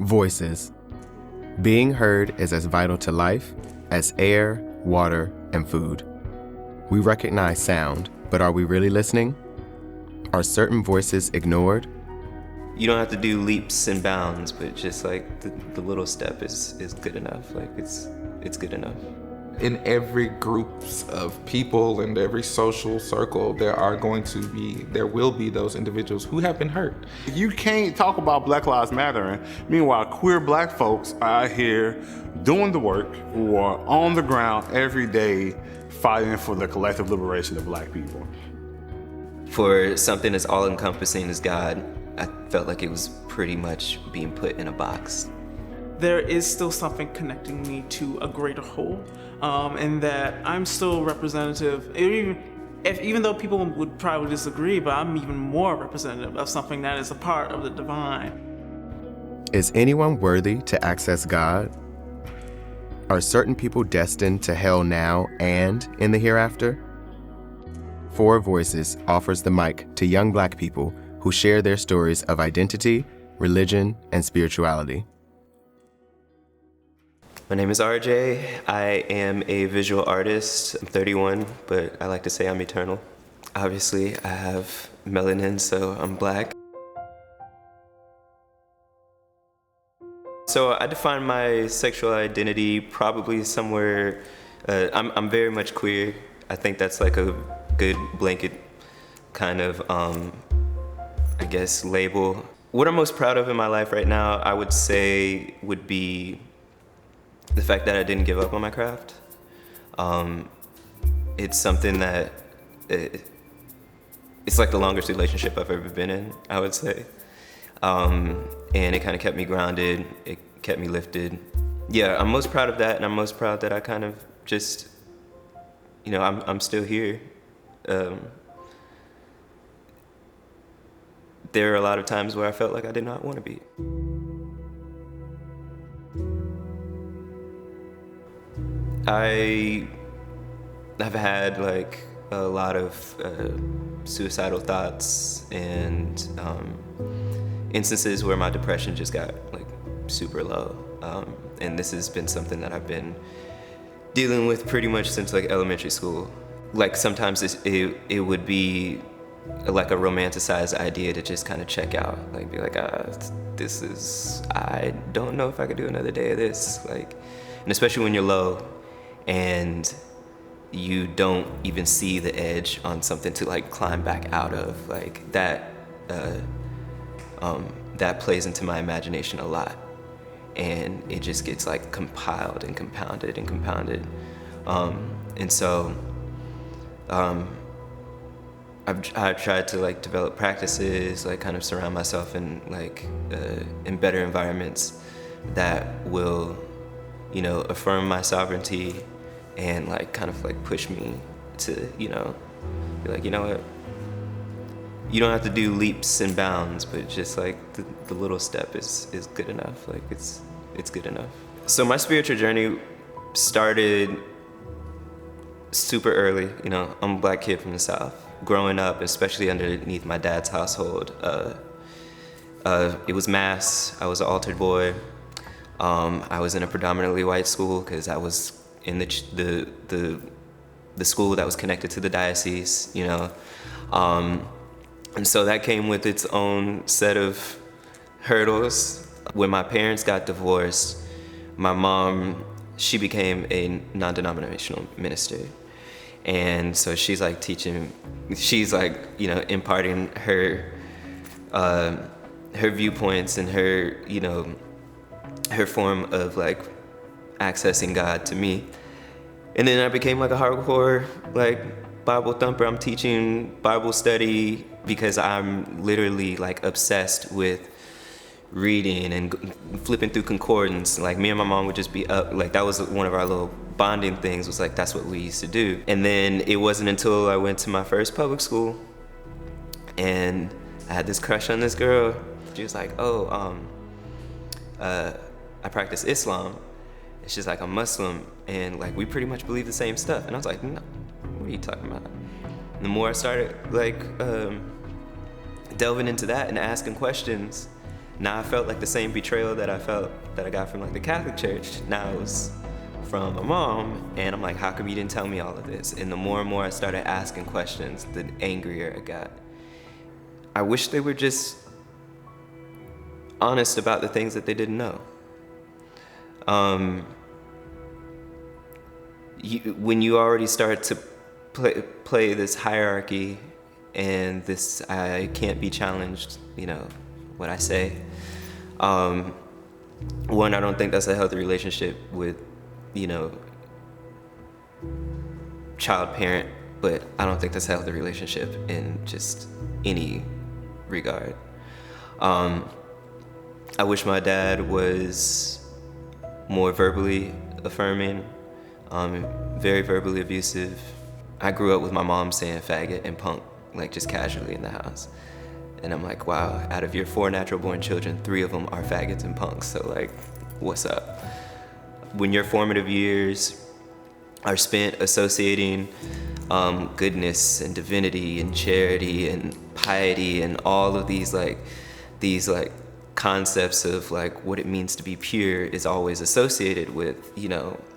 Voices. Being heard is as vital to life as air, water, and food. We recognize sound, but are we really listening? Are certain voices ignored? You don't have to do leaps and bounds, but just like the little step is good enough. Like it's good enough. In every groups of people and every social circle, there will be those individuals who have been hurt. You can't talk about Black Lives Matter, and meanwhile, queer Black folks are out here doing the work or on the ground every day fighting for the collective liberation of Black people. For something as all-encompassing as God, I felt like it was pretty much being put in a box. There is still something connecting me to a greater whole, and that I'm still representative, even though people would probably disagree, but I'm even more representative of something that is a part of the divine. Is anyone worthy to access God? Are certain people destined to hell now and in the hereafter? Four Voices offers the mic to young Black people who share their stories of identity, religion, and spirituality. My name is RJ. I am a visual artist. I'm 31, but I like to say I'm eternal. Obviously, I have melanin, so I'm Black. So I define my sexual identity probably somewhere, I'm very much queer. I think that's like a good blanket kind of, I guess, label. What I'm most proud of in my life right now, I would say, would be the fact that I didn't give up on my craft. It's something that, it's like the longest relationship I've ever been in, I would say. And it kind of kept me grounded, it kept me lifted. Yeah, I'm most proud of that, and I'm most proud that I kind of just, I'm still here. There are a lot of times where I felt like I did not want to be. I have had like a lot of suicidal thoughts and instances where my depression just got like super low. And this has been something that I've been dealing with pretty much since like elementary school. Like sometimes it would be like a romanticized idea to just kind of check out, like be like, I don't know if I could do another day of this. Like, and especially when you're low and you don't even see the edge on something to like climb back out of, like that plays into my imagination a lot. And it just gets like compiled and compounded and compounded. And so I've tried to like develop practices, like kind of surround myself in like in better environments that will, affirm my sovereignty and like kind of like push me to, be like, you know what? You don't have to do leaps and bounds, but just like the little step is good enough. Like it's good enough. So my spiritual journey started super early. I'm a Black kid from the South. Growing up, especially underneath my dad's household, it was mass. I was an altar boy. I was in a predominantly white school because I was in the school that was connected to the diocese, and so that came with its own set of hurdles. When my parents got divorced, my mom, she became a non-denominational minister. And so she's like imparting her viewpoints and her form of like accessing God to me. And then I became like a hardcore like Bible thumper. I'm teaching Bible study because I'm literally like obsessed with reading and flipping through concordance. Like me and my mom would just be up, like that was one of our little bonding things, was like that's what we used to do. And then it wasn't until I went to my first public school and I had this crush on this girl. She was like, I practice Islam. And she's like, I'm Muslim, and like we pretty much believe the same stuff. And I was like, no, what are you talking about? And the more I started like delving into that and asking questions, Now I felt like the same betrayal that I got from like the Catholic Church. Now it was from my mom, and I'm like, how come you didn't tell me all of this? And the more and more I started asking questions, the angrier I got. I wish they were just honest about the things that they didn't know. When you already start to play this hierarchy and this I can't be challenged, what I say. One, I don't think that's a healthy relationship with, child parent, but I don't think that's a healthy relationship in just any regard. I wish my dad was more verbally affirming, very verbally abusive. I grew up with my mom saying faggot and punk, like just casually in the house. And I'm like, wow, out of your 4 natural born children, 3 of them are faggots and punks, so like, what's up? When your formative years are spent associating goodness and divinity and charity and piety and all of these concepts of like what it means to be pure is always associated with,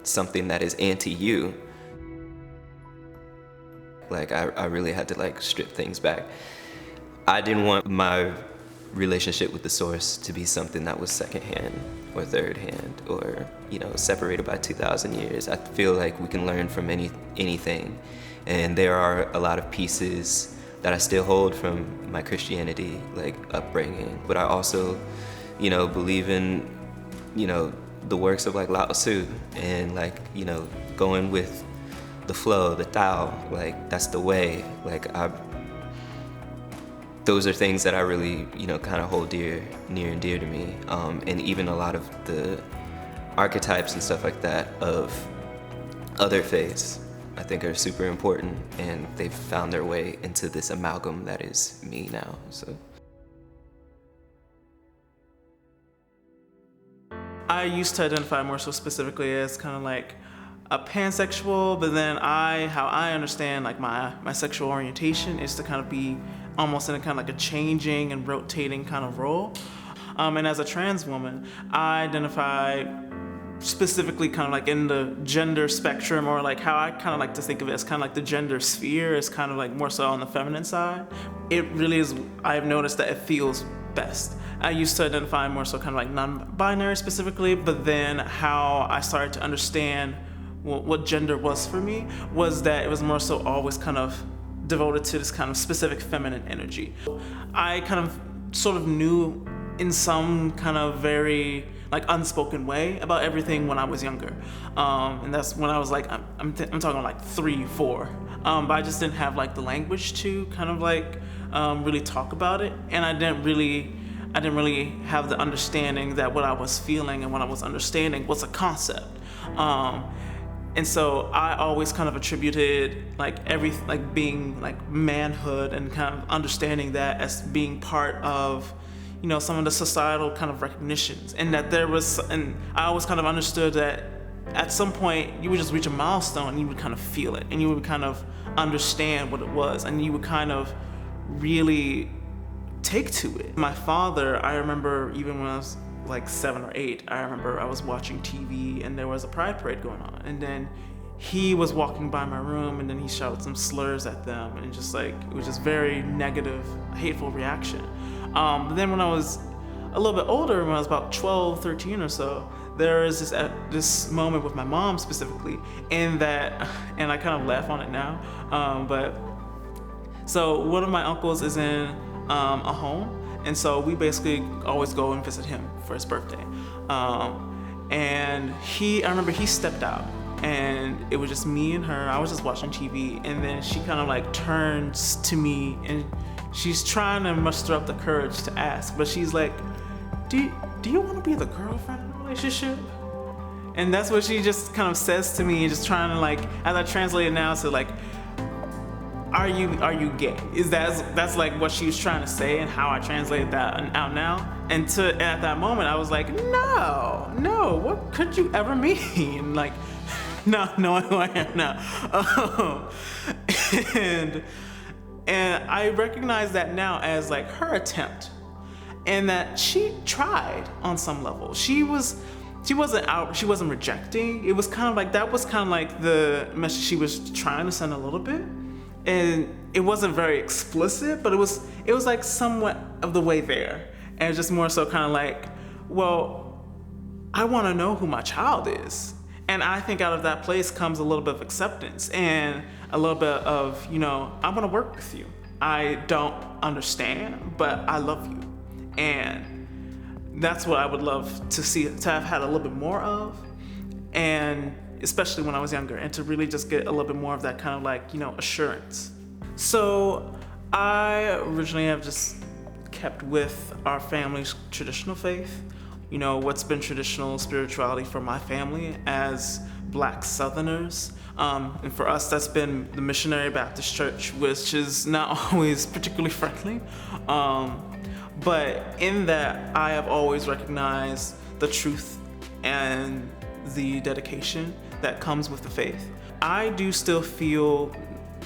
something that is anti-you. Like I really had to like strip things back. I didn't want my relationship with the source to be something that was secondhand or thirdhand or, separated by 2,000 years. I feel like we can learn from anything. And there are a lot of pieces that I still hold from my Christianity, like upbringing. But I also, believe in, the works of like Lao Tzu and like, going with the flow, the Tao, like that's the way. Like those are things that I really, kind of hold near and dear to me. And even a lot of the archetypes and stuff like that of other faiths, I think are super important, and they've found their way into this amalgam that is me now, so. I used to identify more so specifically as kind of like a pansexual, but then how I understand like my sexual orientation is to kind of be almost in a kind of like a changing and rotating kind of role. And as a trans woman, I identify specifically kind of like in the gender spectrum, or like how I kind of like to think of it as kind of like the gender sphere is kind of like more so on the feminine side. It really is, I've noticed that it feels best. I used to identify more so kind of like non-binary specifically, but then how I started to understand what gender was for me was that it was more so always kind of devoted to this kind of specific feminine energy. I kind of sort of knew in some kind of very like unspoken way about everything when I was younger. And that's when I was like, I'm talking like 3, 4. But I just didn't have like the language to kind of like really talk about it. And I didn't really have the understanding that what I was feeling and what I was understanding was a concept. And so I always kind of attributed like being like manhood and kind of understanding that as being part of, some of the societal kind of recognitions, and that and I always kind of understood that at some point you would just reach a milestone and you would kind of feel it and you would kind of understand what it was and you would kind of really take to it. My father, I remember even when I was like 7 or 8, I remember I was watching TV and there was a pride parade going on, and then he was walking by my room and then he shouted some slurs at them, and just like it was just very negative, hateful reaction. But then when I was a little bit older, when I was about 12, 13 or so, there is this moment with my mom specifically, and I kind of laugh on it now, but so one of my uncles is in a home, and so we basically always go and visit him for his birthday. And I remember he stepped out, and it was just me and her. I was just watching TV, and then she kind of like turns to me, and she's trying to muster up the courage to ask, but she's like, do you want to be the girlfriend in the relationship? And that's what she just kind of says to me, just trying to like, as I translate it now to like, are you gay? That's like what she was trying to say, and how I translated that out now. And at that moment, I was like, no, what could you ever mean? Like, no, knowing who I am now. And I recognize that now as like her attempt and that she tried on some level. She wasn't rejecting. It was kind of like, that was kind of like the message she was trying to send a little bit. And it wasn't very explicit, but it was like somewhat of the way there. And it's just more so kind of like, well, I want to know who my child is. And I think out of that place comes a little bit of acceptance and a little bit of, I want to work with you. I don't understand, but I love you. And that's what I would love to have had a little bit more of. And especially when I was younger, and to really just get a little bit more of that kind of like, assurance. So I originally have just kept with our family's traditional faith, what's been traditional spirituality for my family as Black Southerners. And for us, that's been the Missionary Baptist Church, which is not always particularly friendly. But in that, I have always recognized the truth and the dedication that comes with the faith. I do still feel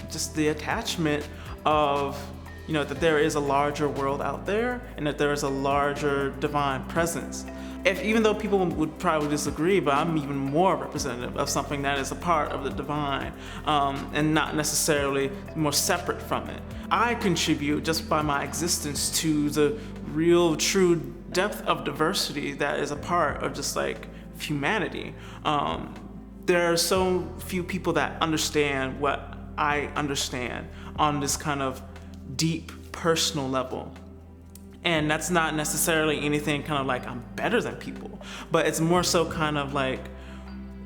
just the attachment of, that there is a larger world out there and that there is a larger divine presence. Even though people would probably disagree, but I'm even more representative of something that is a part of the divine, and not necessarily more separate from it. I contribute just by my existence to the real, true depth of diversity that is a part of just like humanity. There are so few people that understand what I understand on this kind of deep personal level. And that's not necessarily anything kind of like I'm better than people, but it's more so kind of like,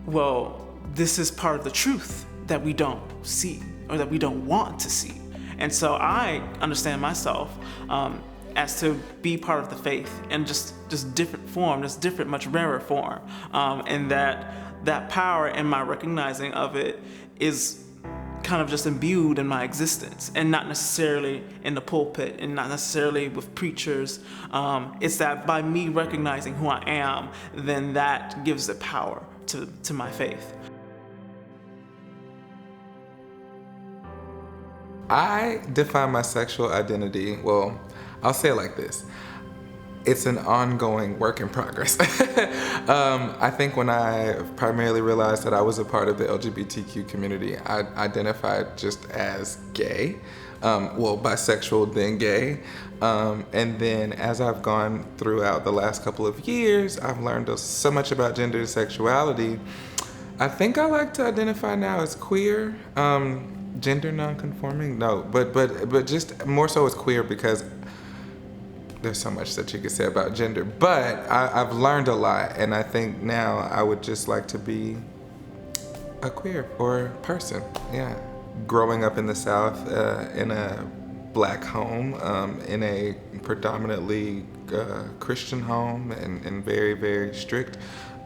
well, this is part of the truth that we don't see or that we don't want to see. And so I understand myself as to be part of the faith in just different form, just different, much rarer form. And that power and my recognizing of it is kind of just imbued in my existence, and not necessarily in the pulpit and not necessarily with preachers. It's that by me recognizing who I am, then that gives the power to my faith. I define my sexual identity, well, I'll say it like this. It's an ongoing work in progress. I think when I primarily realized that I was a part of the LGBTQ community, I identified just as gay, bisexual, then gay. And then as I've gone throughout the last couple of years, I've learned so much about gender and sexuality. I think I like to identify now as queer, gender non-conforming, no, but just more so as queer because there's so much that you could say about gender, but I've learned a lot, and I think now I would just like to be a queer or person. Yeah, growing up in the South, in a Black home, in a predominantly Christian home, and very, very strict,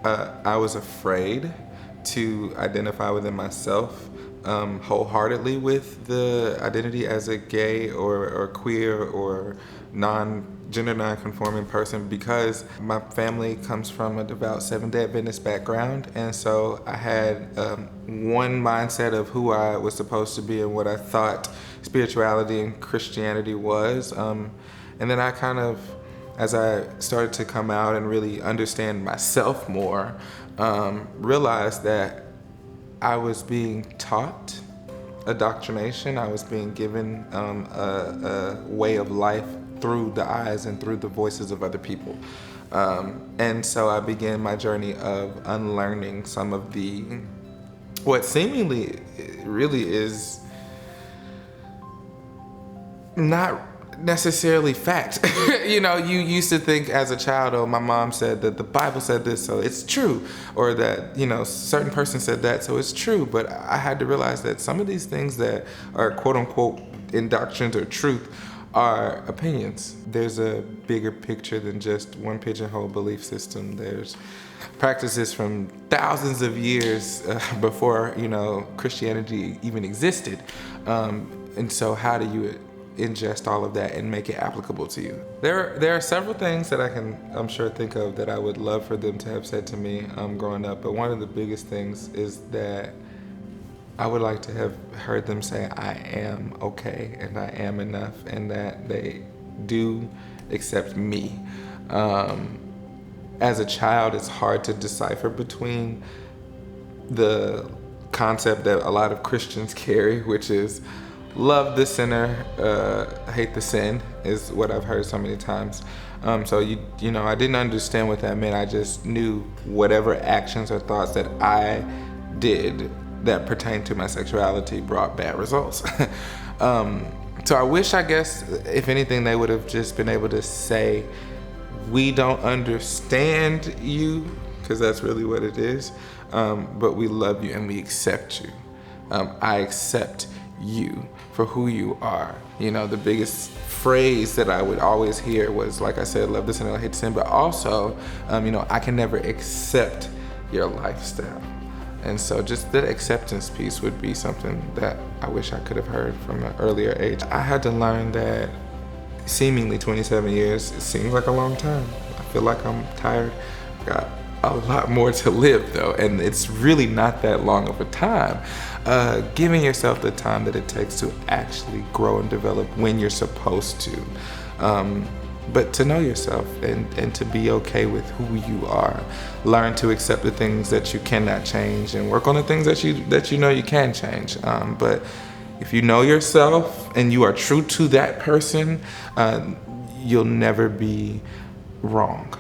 I was afraid to identify within myself wholeheartedly with the identity as a gay or queer or gender non-conforming person, because my family comes from a devout Seventh-day Adventist background, and so I had one mindset of who I was supposed to be and what I thought spirituality and Christianity was, and then I kind of, as I started to come out and really understand myself more, realized that I was being taught indoctrination. I was being given a way of life through the eyes and through the voices of other people. And so I began my journey of unlearning some of what seemingly really is not necessarily fact. You used to think as a child, oh, my mom said that the Bible said this, so it's true, or that, certain person said that, so it's true. But I had to realize that some of these things that are quote unquote indoctrines or truth are opinions. There's a bigger picture than just one pigeonhole belief system. There's practices from thousands of years before, Christianity even existed. And so how do you ingest all of that and make it applicable to you? There are several things that I'm sure think of that I would love for them to have said to me growing up, but one of the biggest things is that I would like to have heard them say I am okay and I am enough, and that they do accept me. As a child, it's hard to decipher between the concept that a lot of Christians carry, which is love the sinner, hate the sin, is what I've heard so many times. So you know, I didn't understand what that meant. I just knew whatever actions or thoughts that I did that pertained to my sexuality brought bad results. So I wish, I guess, if anything, they would have just been able to say, we don't understand you, because that's really what it is, but we love you and we accept you. I accept you for who you are. You know, the biggest phrase that I would always hear was, like I said, love the sin and hate the sin, but also, you know, I can never accept your lifestyle. And so just that acceptance piece would be something that I wish I could have heard from an earlier age. I had to learn that seemingly 27 years, it seems like a long time. I feel like I'm tired. Got a lot more to live though, and it's really not that long of a time. Giving yourself the time that it takes to actually grow and develop when you're supposed to. But to know yourself and to be okay with who you are. Learn to accept the things that you cannot change and work on the things that you know you can change. But if you know yourself and you are true to that person, you'll never be wrong.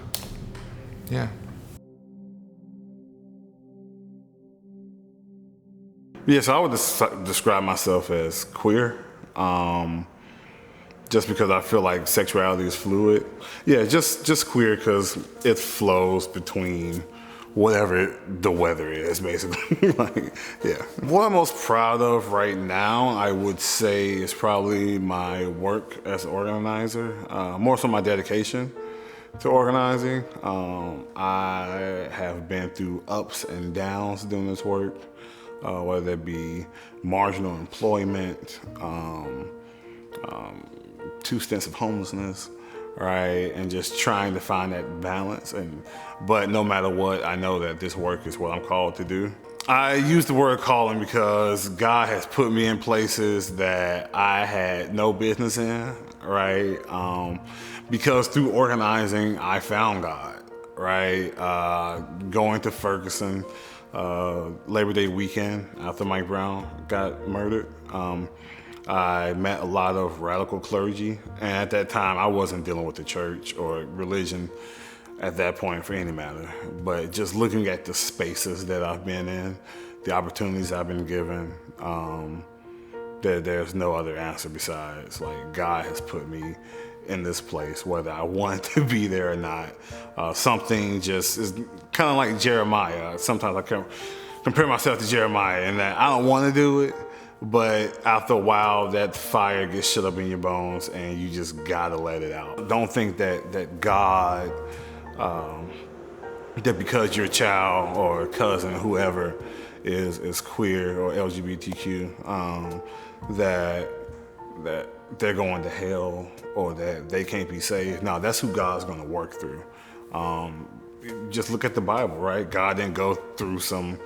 Yeah. Yeah, so I would describe myself as queer, just because I feel like sexuality is fluid. Yeah, just queer because it flows between whatever the weather is, basically. Like, yeah. What I'm most proud of right now, I would say, is probably my work as an organizer, more so my dedication to organizing. I have been through ups and downs doing this work. Whether it be marginal employment, 2 stints of homelessness, right? And just trying to find that balance. But no matter what, I know that this work is what I'm called to do. I use the word calling because God has put me in places that I had no business in, right? Because through organizing, I found God, right? Going to Ferguson, Labor Day weekend after Mike Brown got murdered. I met a lot of radical clergy, and at that time I wasn't dealing with the church or religion at that point for any matter, but just looking at the spaces that I've been in, the opportunities I've been given, there's no other answer besides like God has put me in this place, whether I want to be there or not. Something just is kind of like Jeremiah. Sometimes I compare myself to Jeremiah in that I don't want to do it, but after a while that fire gets shut up in your bones and you just gotta let it out. Don't think that God, that because you're a child or a cousin, whoever is queer or LGBTQ, that they're going to hell or that they can't be saved. No, that's who God's going to work through. Just look at the Bible, right? God didn't go through some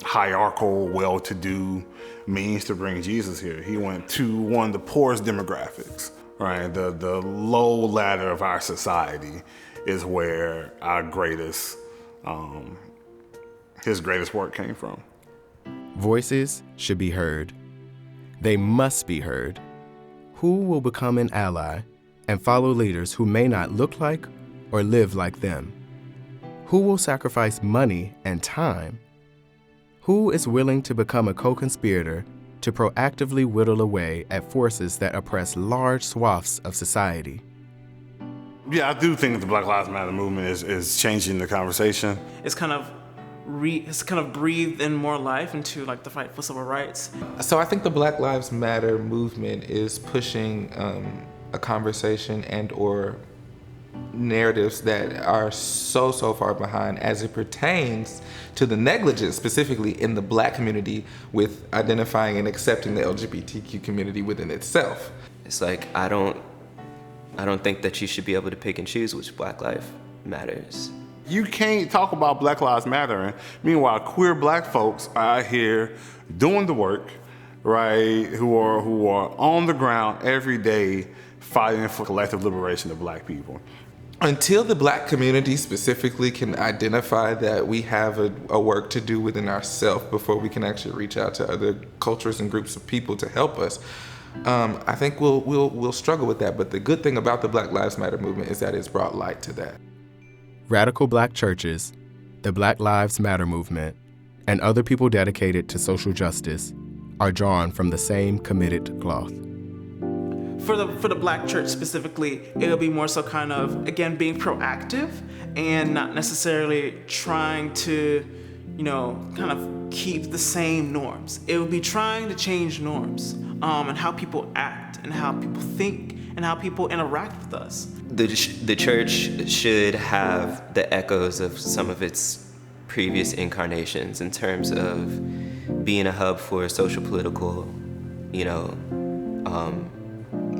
hierarchical, well-to-do means to bring Jesus here. He went to one of the poorest demographics, right? The low ladder of our society is where our greatest, his greatest work came from. Voices should be heard. They must be heard. Who will become an ally and follow leaders who may not look like or live like them? Who will sacrifice money and time? Who is willing to become a co-conspirator to proactively whittle away at forces that oppress large swaths of society? Yeah, I do think that the Black Lives Matter movement is changing the conversation. It's kind of breathed in more life into like the fight for civil rights. So I think the Black Lives Matter movement is pushing a conversation and or narratives that are so far behind as it pertains to the negligence specifically in the Black community with identifying and accepting the LGBTQ community within itself. It's like I don't think that you should be able to pick and choose which Black life matters. You can't talk about Black Lives Matter, and meanwhile, queer Black folks are out here doing the work, right? Who are on the ground every day, fighting for collective liberation of Black people. Until the Black community specifically can identify that we have a work to do within ourselves before we can actually reach out to other cultures and groups of people to help us, I think we'll struggle with that. But the good thing about the Black Lives Matter movement is that it's brought light to that. Radical Black churches, the Black Lives Matter movement, and other people dedicated to social justice are drawn from the same committed cloth. For the Black church specifically, it'll be more so kind of, again, being proactive and not necessarily trying to, kind of keep the same norms. It will be trying to change norms and how people act and how people think and how people interact with us. The church should have the echoes of some of its previous incarnations in terms of being a hub for social political,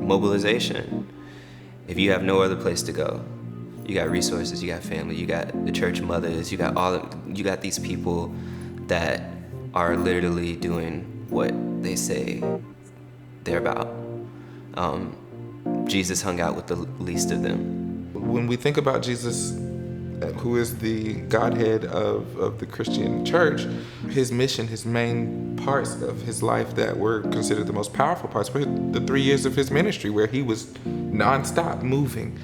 mobilization. If you have no other place to go, you got resources, you got family, you got the church mothers, you got these people that are literally doing what they say they're about. Jesus hung out with the least of them. When we think about Jesus, who is the Godhead of the Christian church, his mission, his main parts of his life that were considered the most powerful parts were the 3 years of his ministry where he was nonstop moving,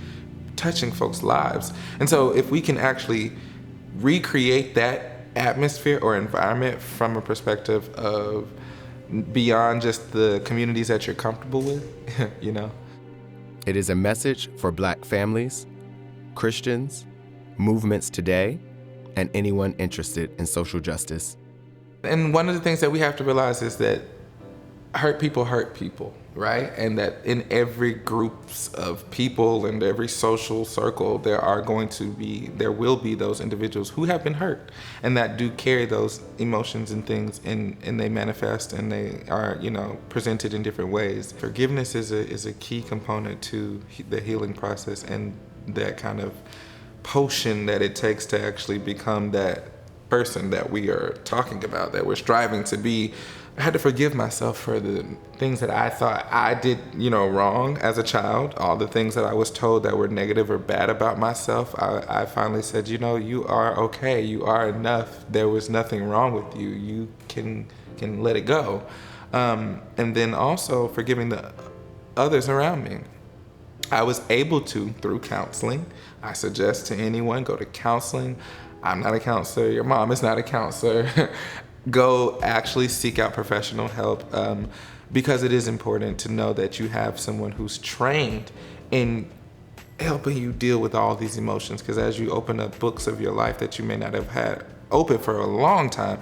touching folks' lives. And so if we can actually recreate that atmosphere or environment from a perspective of beyond just the communities that you're comfortable with, It is a message for Black families, Christians, movements today, and anyone interested in social justice. And one of the things that we have to realize is that hurt people, right? And that in every groups of people and every social circle, there will be those individuals who have been hurt and that do carry those emotions and things and they manifest and they are, presented in different ways. Forgiveness is a key component to the healing process and that kind of potion that it takes to actually become that person that we are talking about, that we're striving to be. I had to forgive myself for the things that I thought I did, wrong as a child, all the things that I was told that were negative or bad about myself. I finally said, you are okay, you are enough. There was nothing wrong with you. You can let it go. And then also forgiving the others around me. I was able to, through counseling. I suggest to anyone, go to counseling. I'm not a counselor. Your mom is not a counselor. Go actually seek out professional help because it is important to know that you have someone who's trained in helping you deal with all these emotions, because as you open up books of your life that you may not have had open for a long time,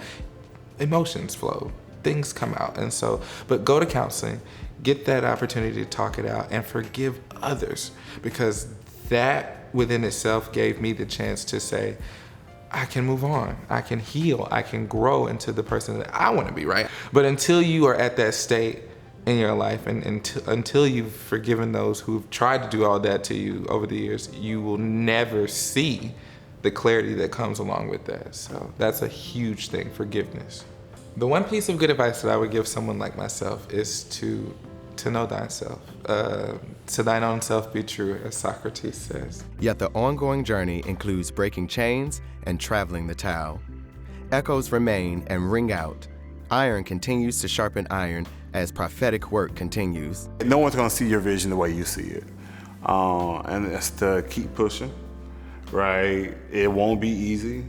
emotions flow, things come out. And so, but go to counseling, get that opportunity to talk it out and forgive others, because that within itself gave me the chance to say, I can move on, I can heal, I can grow into the person that I want to be, right? But until you are at that state in your life and until you've forgiven those who've tried to do all that to you over the years, you will never see the clarity that comes along with that. So that's a huge thing, forgiveness. The one piece of good advice that I would give someone like myself is to know thyself. To thine own self be true, as Socrates says. Yet the ongoing journey includes breaking chains and traveling the towel. Echoes remain and ring out. Iron continues to sharpen iron as prophetic work continues. No one's gonna see your vision the way you see it. And it's to keep pushing, right? It won't be easy.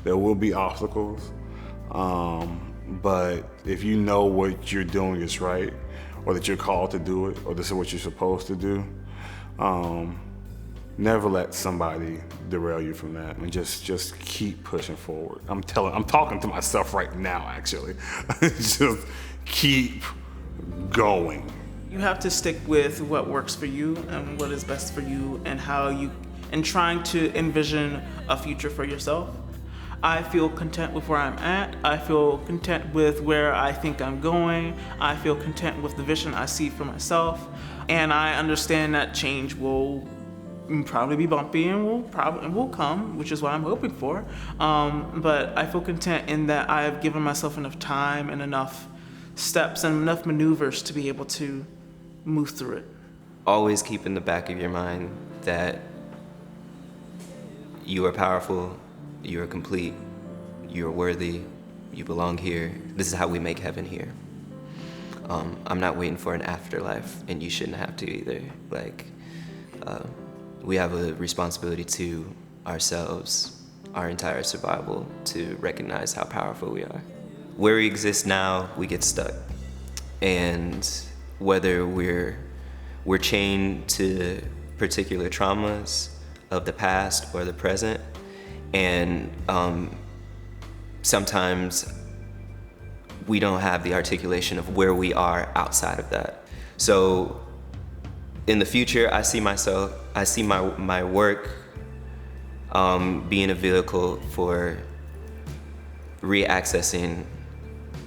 There will be obstacles. But if you know what you're doing is right, or that you're called to do it, or this is what you're supposed to do, never let somebody derail you from that, and just keep pushing forward. I'm talking to myself right now, actually. Just keep going. You have to stick with what works for you and what is best for you and trying to envision a future for yourself. I feel content with where I'm at. I feel content with where I think I'm going. I feel content with the vision I see for myself. And I understand that change will probably be bumpy and will come, which is what I'm hoping for. But I feel content in that I have given myself enough time and enough steps and enough maneuvers to be able to move through it. always keep in the back of your mind that you are powerful, you are complete, you are worthy, you belong here. This is how we make heaven here. I'm not waiting for an afterlife, and you shouldn't have to either. Like, we have a responsibility to ourselves, our entire survival, to recognize how powerful we are. Where we exist now, we get stuck. And whether we're chained to particular traumas of the past or the present, and sometimes we don't have the articulation of where we are outside of that. So in the future, I see my work being a vehicle for re-accessing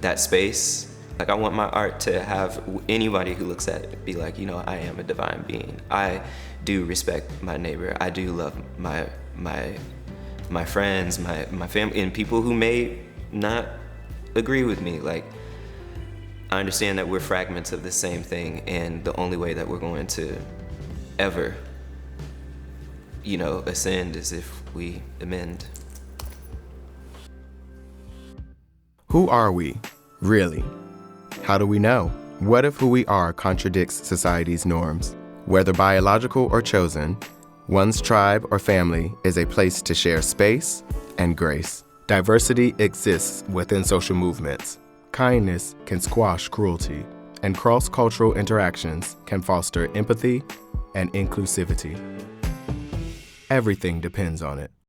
that space. Like, I want my art to have anybody who looks at it be like, you know, I am a divine being. I do respect my neighbor. I do love my friends, my family, and people who may not agree with me. Like, I understand that we're fragments of the same thing, and the only way that we're going to ever, you know, ascend is if we amend. Who are we, really? How do we know? What if who we are contradicts society's norms? Whether biological or chosen, one's tribe or family is a place to share space and grace. Diversity exists within social movements. Kindness can squash cruelty, and cross-cultural interactions can foster empathy and inclusivity. Everything depends on it.